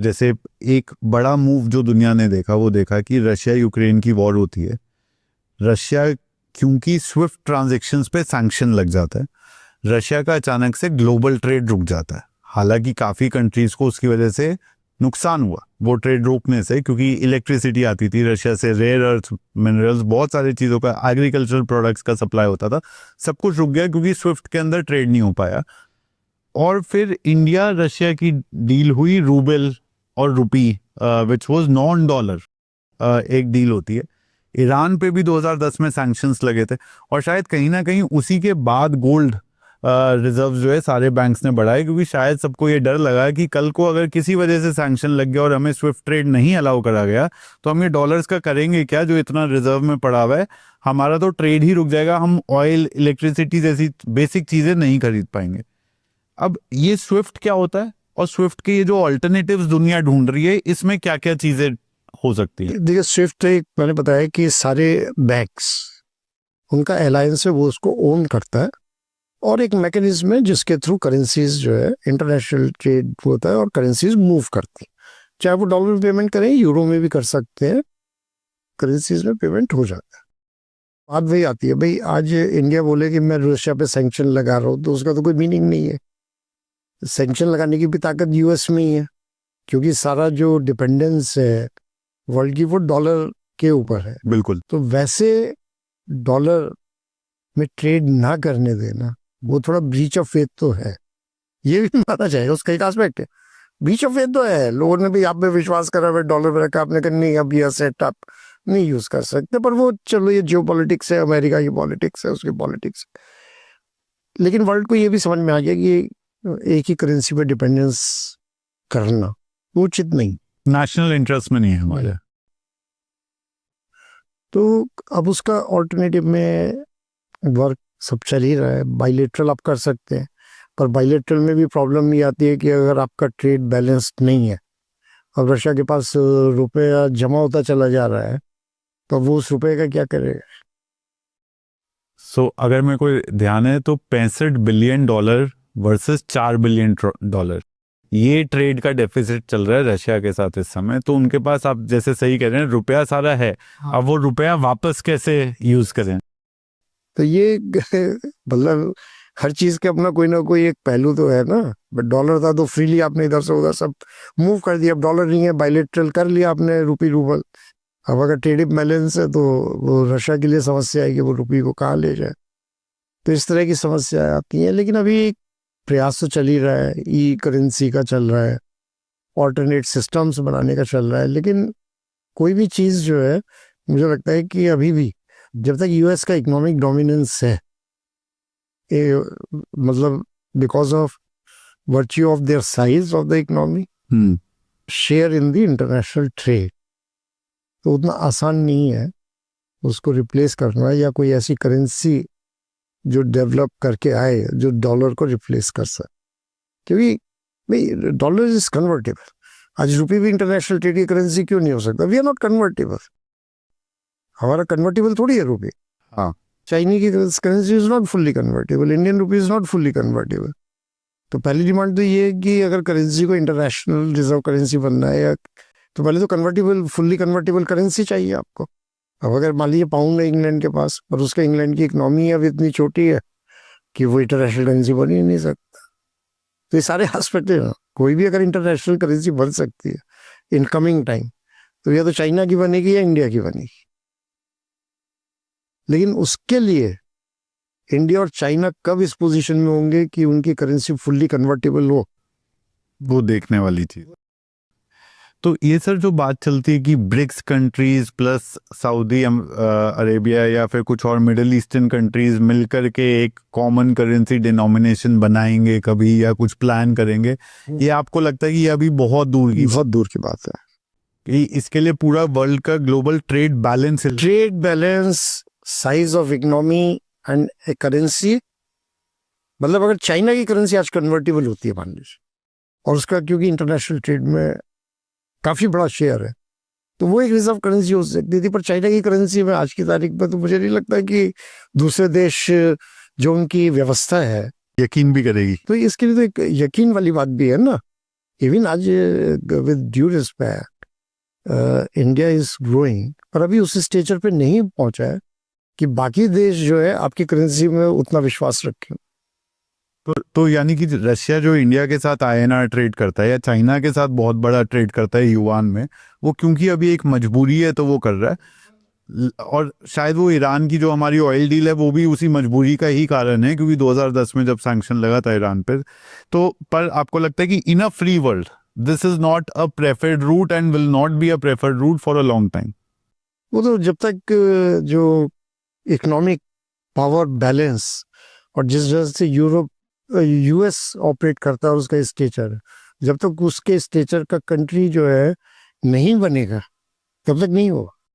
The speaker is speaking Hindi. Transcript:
जैसे एक बड़ा मूव जो दुनिया ने देखा वो देखा कि रशिया यूक्रेन की वॉर होती है, रशिया क्योंकि स्विफ्ट ट्रांजैक्शंस पे सैंक्शन लग जाता है, रशिया का अचानक से ग्लोबल ट्रेड रुक जाता है। हालांकि काफ़ी कंट्रीज को उसकी वजह से नुकसान हुआ वो ट्रेड रोकने से, क्योंकि इलेक्ट्रिसिटी आती थी रशिया से, रेयर अर्थ मिनरल्स, बहुत सारी चीज़ों का, एग्रीकल्चरल प्रोडक्ट्स का सप्लाई होता था, सब कुछ रुक गया क्योंकि स्विफ्ट के अंदर ट्रेड नहीं हो पाया। और फिर इंडिया रशिया की डील हुई रूबल और रुपी, विच वाज नॉन डॉलर, एक डील होती है। ईरान पे भी 2010 में सैंक्शंस लगे थे, और शायद कहीं ना कहीं उसी के बाद गोल्ड रिजर्व जो है सारे बैंक्स ने बढ़ाए, क्योंकि शायद सबको ये डर लगा कि कल को अगर किसी वजह से सैंक्शन लग गया और हमें स्विफ्ट ट्रेड नहीं अलाउ करा गया तो हम ये डॉलर्स का करेंगे क्या जो इतना रिजर्व में पड़ा हुआ है, हमारा तो ट्रेड ही रुक जाएगा, हम ऑयल, इलेक्ट्रिसिटी जैसी बेसिक चीजें नहीं खरीद पाएंगे। अब ये स्विफ्ट क्या होता है और स्विफ्ट के ये जो ऑल्टरनेटिव्स दुनिया ढूंढ रही है, इसमें क्या क्या चीजें हो सकती है? देखिए, स्विफ्ट एक मैंने बताया कि सारे बैंक्स, उनका अलायंस है, वो उसको ओन करता है, और एक मैकेनिज्म है जिसके थ्रू करेंसीज जो है इंटरनेशनल ट्रेड होता है और करेंसीज मूव करती हैं। चाहे वो डॉलर में पेमेंट करें, यूरो में भी कर सकते हैं, करेंसीज में पेमेंट हो जाता है। बात वही आती है, भाई आज इंडिया बोले कि मैं रशिया पे सैंक्शन लगा रहा हूँ, तो उसका तो कोई मीनिंग नहीं है। सैंक्शन लगाने की भी ताकत यूएस में ही है, क्योंकि सारा जो डिपेंडेंस है वर्ल्ड की वो डॉलर के ऊपर है। बिल्कुल। तो वैसे डॉलर में ट्रेड ना करने देना वो थोड़ा ब्रीच ऑफ फेथ तो है, ये भी माना जाएगा, उसका एक एस्पेक्ट है। ब्रीच ऑफ फेथ तो है, लोगों ने भी आप पे विश्वास करा हुआ डॉलर में रखा, आपने कहा नहीं अब ये सेट आप नहीं यूज कर सकते, पर वो चलो ये जियो पॉलिटिक्स है, अमेरिका की पॉलिटिक्स है, उसकी पॉलिटिक्स। लेकिन वर्ल्ड को ये भी समझ में आ गया कि एक ही करेंसी पे डिपेंडेंस करना वो उचित नहीं, नेशनल इंटरेस्ट में नहीं है हमारे। तो अब उसका ऑल्टरनेटिव में वर्क सब चल ही रहा है। बाइलेटरल आप कर सकते हैं, पर बाइलेटरल में भी प्रॉब्लम ये आती है कि अगर आपका ट्रेड बैलेंस्ड नहीं है, अब रशिया के पास रुपया जमा होता चला जा रहा है, तो वो उस रुपए का क्या करेगा? अगर मेरे को ध्यान है तो $65 बिलियन वर्सेस $4 बिलियन, ये ट्रेड का डेफिसिट चल रहा है रशिया के साथ इस समय। तो उनके पास, आप जैसे सही कह रहे हैं, रुपया सारा है। हाँ। अब वो रुपया वापस कैसे यूज करें? तो ये मतलब हर चीज के अपना कोई ना कोई एक पहलू तो है ना। बट डॉलर था तो फ्रीली आपने इधर से उधर सब मूव कर दिया, अब डॉलर नहीं है, बाइलेटरल कर लिया आपने रुपी रूबल। अब अगर ट्रेड बैलेंस है तो वो रशिया के लिए समस्या है कि वो रुपी को कहाँ ले जाए। तो इस तरह की समस्याएं आती हैं, लेकिन अभी प्रयास तो चल ही रहा है, ई करेंसी का चल रहा है, ऑल्टरनेट सिस्टम्स बनाने का चल रहा है। लेकिन कोई भी चीज़ जो है, मुझे लगता है कि अभी भी जब तक यूएस का इकोनॉमिक डोमिनेंस है, मतलब because of virtue of their size of the economy, share in the international trade, तो उतना आसान नहीं है उसको रिप्लेस करना, या कोई ऐसी करेंसी जो डेवलप करके आए जो डॉलर को रिप्लेस कर सके। क्योंकि भाई डॉलर इज कन्वर्टेबल, आज रुपये भी इंटरनेशनल ट्रेड की करेंसी क्यों नहीं हो सकता? वी आर नॉट कन्वर्टेबल, हमारा कन्वर्टेबल थोड़ी है रुपये। हाँ, चाइनी की currency is not fully convertible, Indian rupee is not fully convertible. तो पहली डिमांड तो ये है कि अगर करेंसी को इंटरनेशनल रिजर्व करेंसी बनना है, या तो पहले तो कन्वर्टेबल, फुल्ली कन्वर्टेबल करेंसी चाहिए आपको। अब अगर मान लीजिए पाउंड है इंग्लैंड के पास, पर उसका इंग्लैंड की इकोनॉमी अब इतनी छोटी है कि वो इंटरनेशनल करेंसी बन ही नहीं सकता। तो ये सारे एस्पेक्ट है ना, कोई भी अगर इंटरनेशनल करेंसी बन सकती है इन कमिंग टाइम, तो या तो चाइना की बनेगी या इंडिया की बनेगी। लेकिन उसके लिए इंडिया और चाइना कब इस पोजीशन में होंगे कि उनकी करेंसी फुल्ली कन्वर्टेबल हो, वो देखने वाली चीज। तो ये सर जो बात चलती है कि BRICS countries plus Saudi Arabia या फिर कुछ और मिडिल ईस्टर्न कंट्रीज मिलकर के एक कॉमन करेंसी डिनोमिनेशन बनाएंगे कभी, या कुछ प्लान करेंगे, ये आपको लगता है कि ये अभी बहुत दूर की बात है? कि इसके लिए पूरा वर्ल्ड का global trade balance, size of economy and A currency, मतलब अगर चाइना की करेंसी आज कन्वर्टेबल होती है मान लीजिए, और उसका क्योंकि इंटरनेशनल ट्रेड में काफी बड़ा शेयर है, तो वो एक रिजर्व करेंसी हो सकती थी। पर चाइना की करेंसी में आज की तारीख में तो मुझे नहीं लगता कि दूसरे देश जो उनकी व्यवस्था है यकीन भी करेगी। तो इसके लिए तो एक यकीन वाली बात भी है ना, इवन आज with due respect India is growing, पर अभी उस स्टेचर पे नहीं पहुंचा है कि बाकी देश जो है आपकी करेंसी में उतना विश्वास रखें। तो यानी कि रशिया जो इंडिया के साथ आईएनआर ट्रेड करता है या चाइना के साथ बहुत बड़ा ट्रेड करता है युआन में, वो क्योंकि अभी एक मजबूरी है तो वो कर रहा है। और शायद वो ईरान की जो हमारी ऑयल डील है वो भी उसी मजबूरी का ही कारण है, क्योंकि 2010 में जब सैंक्शन लगा था ईरान पर। तो पर आपको लगता है कि in a free world this is not a preferred route and will not be a preferred route for a long time? वो तो जब तक जो इकोनॉमिक पावर बैलेंस और जिस वजह से यूरोप यूएस ऑपरेट करता है और उसका स्टेचर, जब तक उसके स्टेचर का कंट्री जो है नहीं बनेगा तब तक नहीं होगा।